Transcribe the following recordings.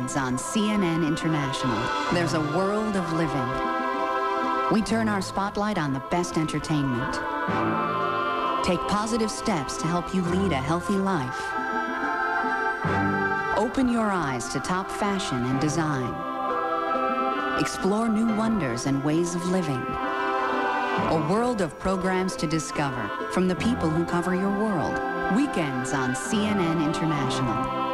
Weekends on CNN International. There's a world of living. We turn our spotlight on the best entertainment. Take positive steps to help you lead a healthy life. Open your eyes to top fashion and design. Explore new wonders and ways of living. A world of programs to discover from the people who cover your world. Weekends on CNN International.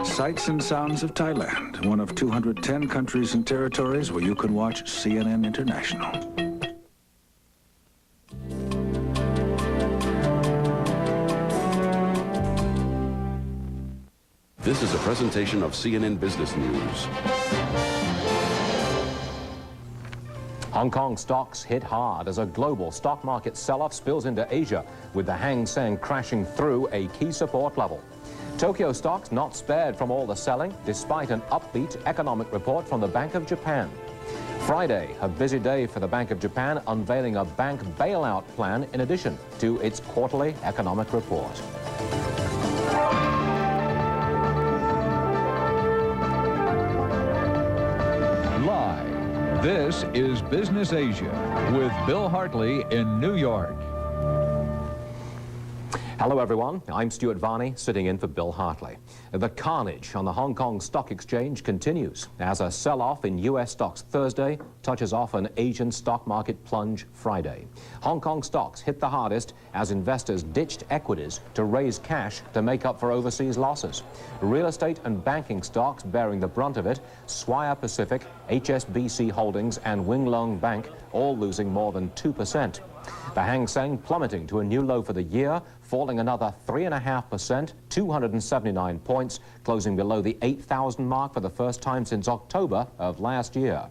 Sights and sounds of Thailand, one of 210 countries and territories where you can watch CNN International. This is a presentation of CNN Business News. Hong Kong stocks hit hard as a global stock market sell-off spills into Asia, with the Hang Seng crashing through a key support level. Tokyo stocks not spared from all the selling, despite an upbeat economic report from the Bank of Japan. Friday, a busy day for the Bank of Japan, unveiling a bank bailout plan in addition to its quarterly economic report. Live, this is Business Asia with Bill Hartley in New York. Hello everyone, I'm Stuart Varney, sitting in for Bill Hartley. The carnage on the Hong Kong Stock Exchange continues as a sell-off in US stocks Thursday touches off an Asian stock market plunge Friday. Hong Kong stocks hit the hardest as investors ditched equities to raise cash to make up for overseas losses. Real estate and banking stocks bearing the brunt of it, Swire Pacific, HSBC Holdings and Wing Lung Bank all losing more than 2%. The Hang Seng plummeting to a new low for the year, falling another 3.5%, 279 points, closing below the 8,000 mark for the first time since October of last year.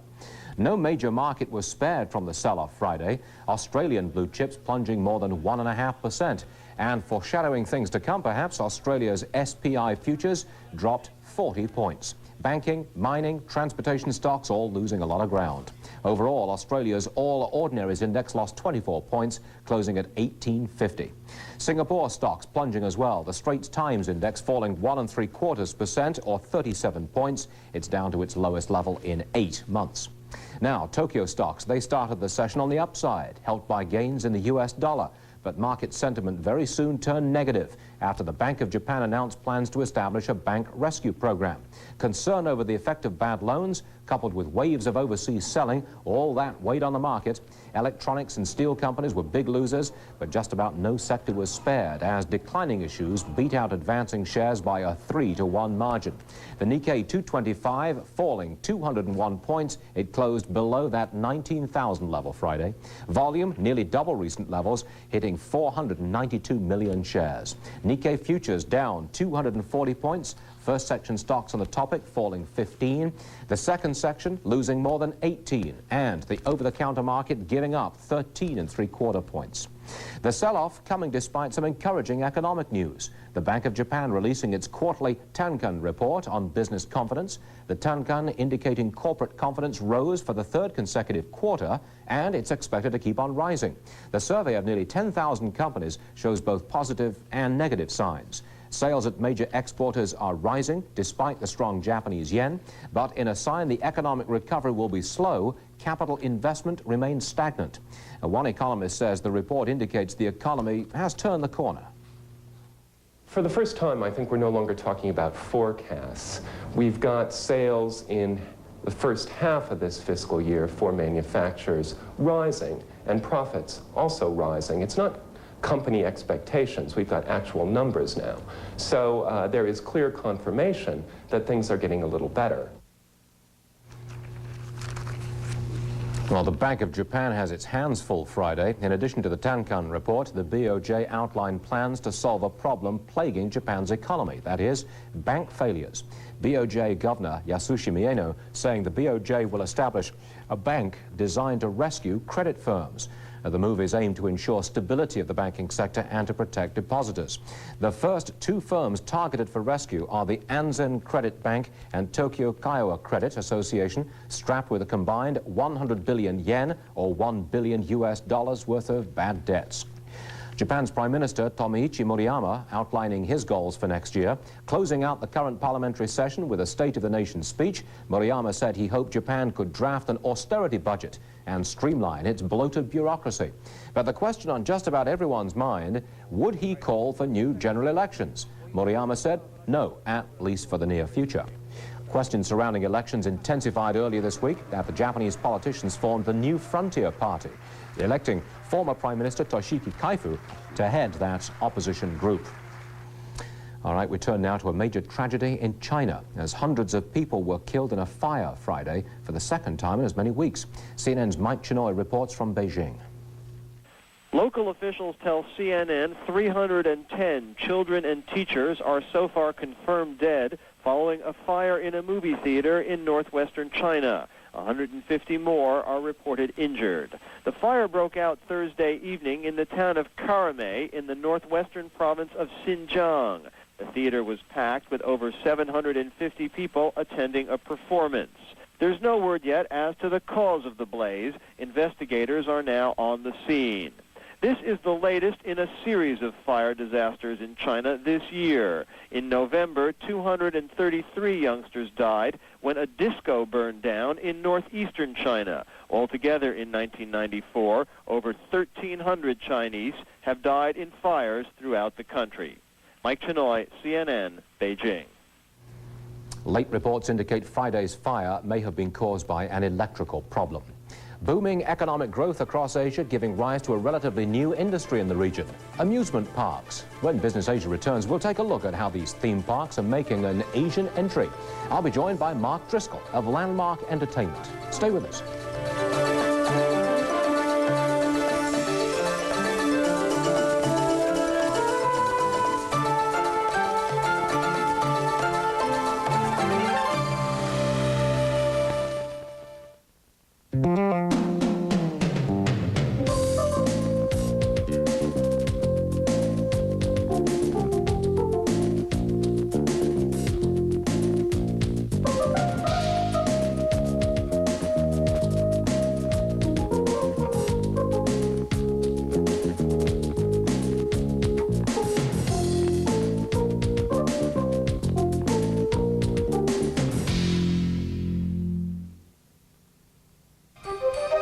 No major market was spared from the sell-off Friday, Australian blue chips plunging more than 1.5%. And foreshadowing things to come perhaps, Australia's SPI futures dropped 40 points. Banking, mining, transportation stocks all losing a lot of ground. Overall, Australia's All Ordinaries Index lost 24 points, closing at 1850. Singapore stocks plunging as well. The Straits Times Index falling 1.75% or 37 points. It's down to its lowest level in 8 months. Now, Tokyo stocks, they started the session on the upside, helped by gains in the US dollar. But market sentiment very soon turned negative after the Bank of Japan announced plans to establish a bank rescue program. Concern over the effect of bad loans, coupled with waves of overseas selling, all that weighed on the market. Electronics and steel companies were big losers, but just about no sector was spared as declining issues beat out advancing shares by a 3-to-1 margin. The Nikkei 225 falling 201 points. It closed below that 19,000 level Friday. Volume nearly double recent levels, hitting 492 million shares. Nikkei futures down 240 points. First section stocks on the topic falling 15. The second section losing more than 18. And the over-the-counter market giving up 13.75 points. The sell-off coming despite some encouraging economic news. The Bank of Japan releasing its quarterly Tankan report on business confidence. The Tankan indicating corporate confidence rose for the third consecutive quarter, and it's expected to keep on rising. The survey of nearly 10,000 companies shows both positive and negative signs. Sales at major exporters are rising despite the strong Japanese yen, but in a sign the economic recovery will be slow, capital investment remains stagnant. One economist says the report indicates the economy has turned the corner. For the first time, I think we're no longer talking about forecasts. We've got sales in the first half of this fiscal year for manufacturers rising and profits also rising. It's not company expectations. We've got actual numbers now. So there is clear confirmation that things are getting a little better. Well, the Bank of Japan has its hands full Friday. In addition to the Tankan report, the BOJ outlined plans to solve a problem plaguing Japan's economy, that is, bank failures. BOJ Governor Yasushi Mieno saying the BOJ will establish a bank designed to rescue credit firms. The move is aimed to ensure stability of the banking sector and to protect depositors. The first two firms targeted for rescue are the Anzen Credit Bank and Tokyo Kiowa Credit Association, strapped with a combined 100 billion yen or $1 billion worth of bad debts. Japan's Prime Minister Tomoichi Murayama outlining his goals for next year. Closing out the current parliamentary session with a State of the Nation speech, Murayama said he hoped Japan could draft an austerity budget and streamline its bloated bureaucracy. But the question on just about everyone's mind, would he call for new general elections? Murayama said no, at least for the near future. Questions surrounding elections intensified earlier this week after Japanese politicians formed the New Frontier Party, electing former Prime Minister Toshiki Kaifu to head that opposition group. All right, we turn now to a major tragedy in China, as hundreds of people were killed in a fire Friday for the second time in as many weeks. CNN's Mike Chinoy reports from Beijing. Local officials tell CNN 310 children and teachers are so far confirmed dead following a fire in a movie theater in northwestern China. 150 more are reported injured. The fire broke out Thursday evening in the town of Karame in the northwestern province of Xinjiang. The theater was packed with over 750 people attending a performance. There's no word yet as to the cause of the blaze. Investigators are now on the scene. This is the latest in a series of fire disasters in China this year. In November, 233 youngsters died when a disco burned down in northeastern China. Altogether in 1994, over 1,300 Chinese have died in fires throughout the country. Mike Chinoy, CNN, Beijing. Late reports indicate Friday's fire may have been caused by an electrical problem. Booming economic growth across Asia giving rise to a relatively new industry in the region, amusement parks. When Business Asia returns, we'll take a look at how these theme parks are making an Asian entry. I'll be joined by Mark Driscoll of Landmark Entertainment. Stay with us.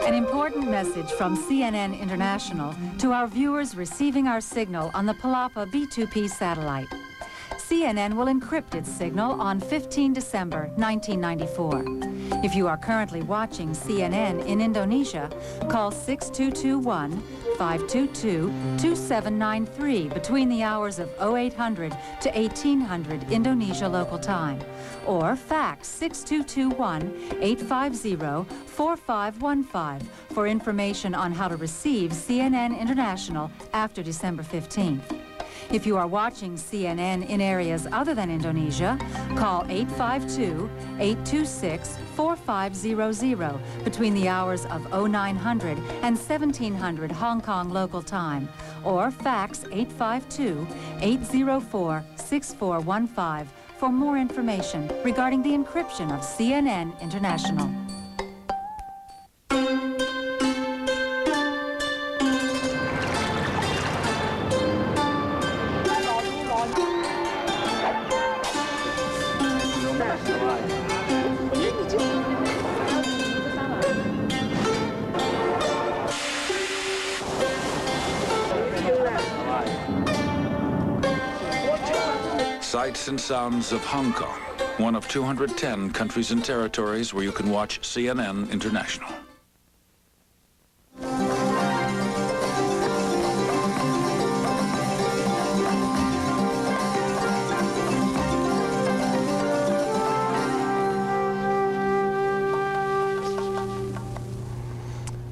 An important message from CNN International to our viewers receiving our signal on the Palapa B2P satellite. CNN will encrypt its signal on 15 December 1994. If you are currently watching CNN in Indonesia, call 6221-522-2793 between the hours of 0800 to 1800 Indonesia local time, or fax 6221-850-4515 for information on how to receive CNN International after December 15th. If you are watching CNN in areas other than Indonesia, call 852-826-4500 between the hours of 0900 and 1700 Hong Kong local time, or fax 852-804-6415 for more information regarding the encryption of CNN International. Sights and sounds of Hong Kong, one of 210 countries and territories where you can watch CNN International.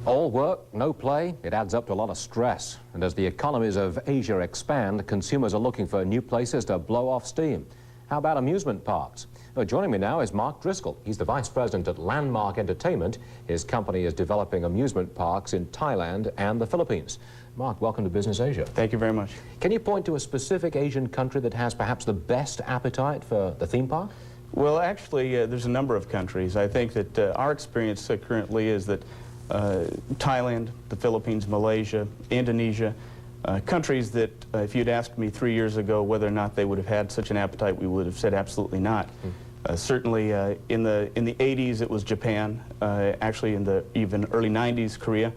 All work, no play, it adds up to a lot of stress. And as the economies of Asia expand, consumers are looking for new places to blow off steam. How about amusement parks? Joining me now is Mark Driscoll. He's the Vice President at Landmark Entertainment. His company is developing amusement parks in Thailand and the Philippines. Mark, welcome to Business Asia. Thank you very much. Can you point to a specific Asian country that has perhaps the best appetite for the theme park? Well, actually, there's a number of countries. I think that our experience currently is that Thailand, the Philippines, Malaysia, Indonesia, countries that if you'd asked me 3 years ago whether or not they would have had such an appetite, we would have said absolutely not. Certainly in the 80s it was Japan, actually in the even early 90s Korea,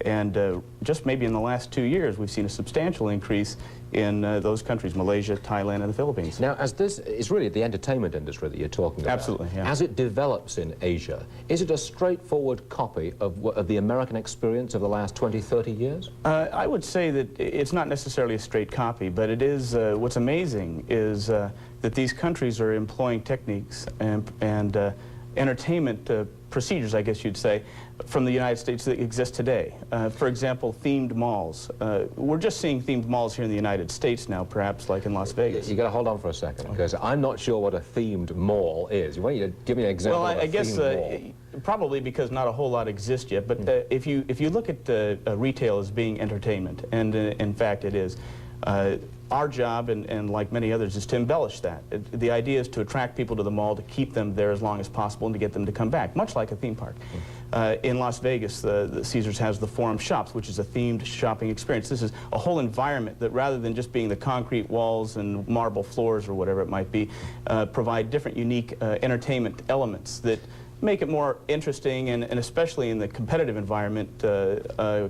and just maybe in the last 2 years we've seen a substantial increase in those countries, Malaysia, Thailand, and the Philippines. Now, as this is really the entertainment industry that you're talking about. Absolutely, yeah. As it develops in Asia, is it a straightforward copy of the American experience of the last 20, 30 years? I would say that it's not necessarily a straight copy, but it is, what's amazing is that these countries are employing techniques and entertainment procedures, I guess you'd say, from the United States that exist today. For example, themed malls. We're just seeing themed malls here in the United States now, perhaps like in Las Vegas. You got to hold on for a second, because I'm not sure what a themed mall is. You want you to give me an example of a themed mall? Probably because not a whole lot exists yet, but if you look at retail as being entertainment, and in fact it is, our job, and like many others, is to embellish that. The idea is to attract people to the mall, to keep them there as long as possible, and to get them to come back, much like a theme park. In Las Vegas, the Caesars has the Forum Shops, which is a themed shopping experience. This is a whole environment that, rather than just being the concrete walls and marble floors or whatever it might be, provide different unique entertainment elements that make it more interesting, and especially in the competitive environment,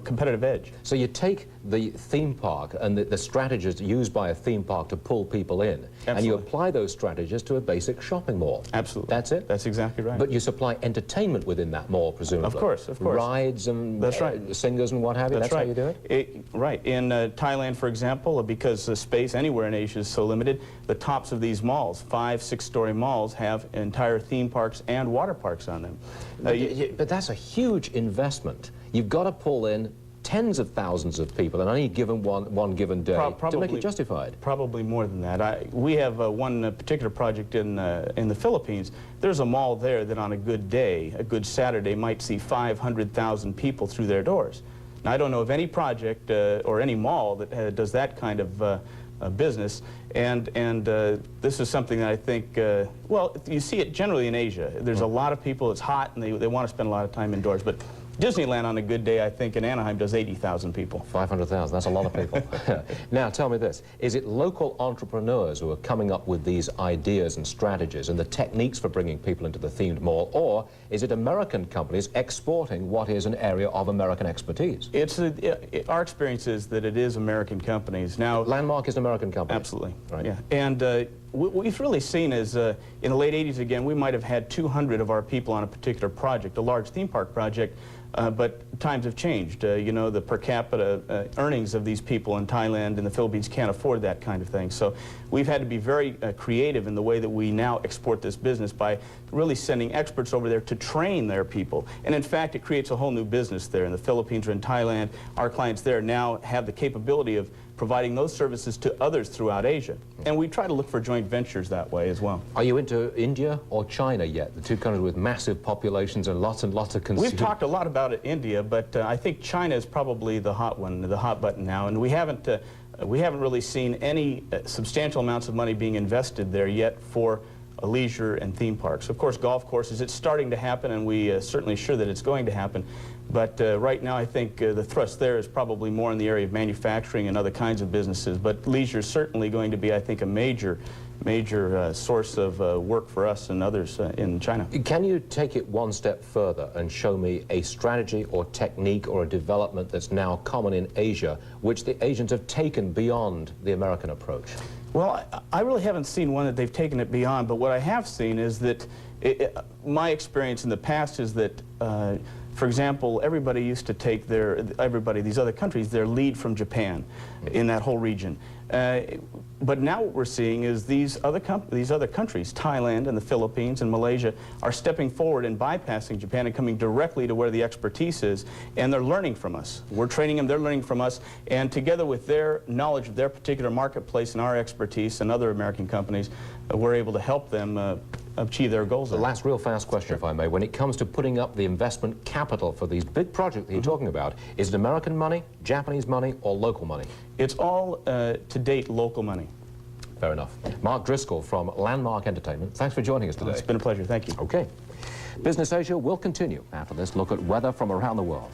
competitive edge. So you take the theme park and the strategies used by a theme park to pull people in, and you apply those strategies to a basic shopping mall. Absolutely. That's it? That's exactly right. But you supply entertainment within that mall, presumably. Of course, of course. Rides and that's right. Singers and what have you. That's right. How you do it? Right. In Thailand, for example, because the space anywhere in Asia is so limited, the tops of these malls, 5-, 6-story malls, have entire theme parks and water parks on them. But that's a huge investment. You've got to pull in tens of thousands of people on any given one given day to make it justified. Probably more than that. We have one particular project in the Philippines. There's a mall there that on a good day, a good Saturday, might see 500,000 people through their doors. Now, I don't know of any project or any mall that does that kind of business, and this is something that I think, well, you see it generally in Asia. There's a lot of people, it's hot, and they want to spend a lot of time indoors, but Disneyland on a good day, I think, in Anaheim does 80,000 people. 500,000, that's a lot of people. Now, tell me this, is it local entrepreneurs who are coming up with these ideas and strategies and the techniques for bringing people into the themed mall, or is it American companies exporting what is an area of American expertise? Our experience is that it is American companies. Now, Landmark is an American company? Absolutely. Right. Yeah. And what we've really seen is, in the late 80s, again, we might have had 200 of our people on a particular project, a large theme park project, but times have changed. You know, the per capita earnings of these people in Thailand and the Philippines can't afford that kind of thing. So we've had to be very creative in the way that we now export this business by really sending experts over there to train their people. And in fact, it creates a whole new business there in the Philippines or in Thailand. Our clients there now have the capability of providing those services to others throughout Asia. And we try to look for joint ventures that way as well. Are you into India or China yet? The two countries with massive populations and lots of consumers. We've talked a lot about India, but I think China is probably the hot one, the hot button now. And we haven't really seen any substantial amounts of money being invested there yet for leisure and theme parks. Of course, golf courses, it's starting to happen, and we certainly sure that it's going to happen. But right now, I think the thrust there is probably more in the area of manufacturing and other kinds of businesses. But leisure is certainly going to be, I think, a major source of work for us and others in China. Can you take it one step further and show me a strategy or technique or a development that's now common in Asia, which the Asians have taken beyond the American approach? Well, I really haven't seen one that they've taken it beyond, but what I have seen is that my experience in the past is that For example, everybody used to take these other countries, their lead from Japan in that whole region. But now what we're seeing is these other countries, Thailand and the Philippines and Malaysia, are stepping forward and bypassing Japan and coming directly to where the expertise is, and they're learning from us. We're training them, they're learning from us, and together with their knowledge of their particular marketplace and our expertise and other American companies, we're able to help them achieve their goals. The last real fast question, if I may. When it comes to putting up the investment capital for these big projects that you're talking about, is it American money, Japanese money, or local money? It's all, to date, local money. Fair enough. Mark Driscoll from Landmark Entertainment, thanks for joining us today. It's been a pleasure. Thank you. Okay. Business Asia will continue after this look at weather from around the world.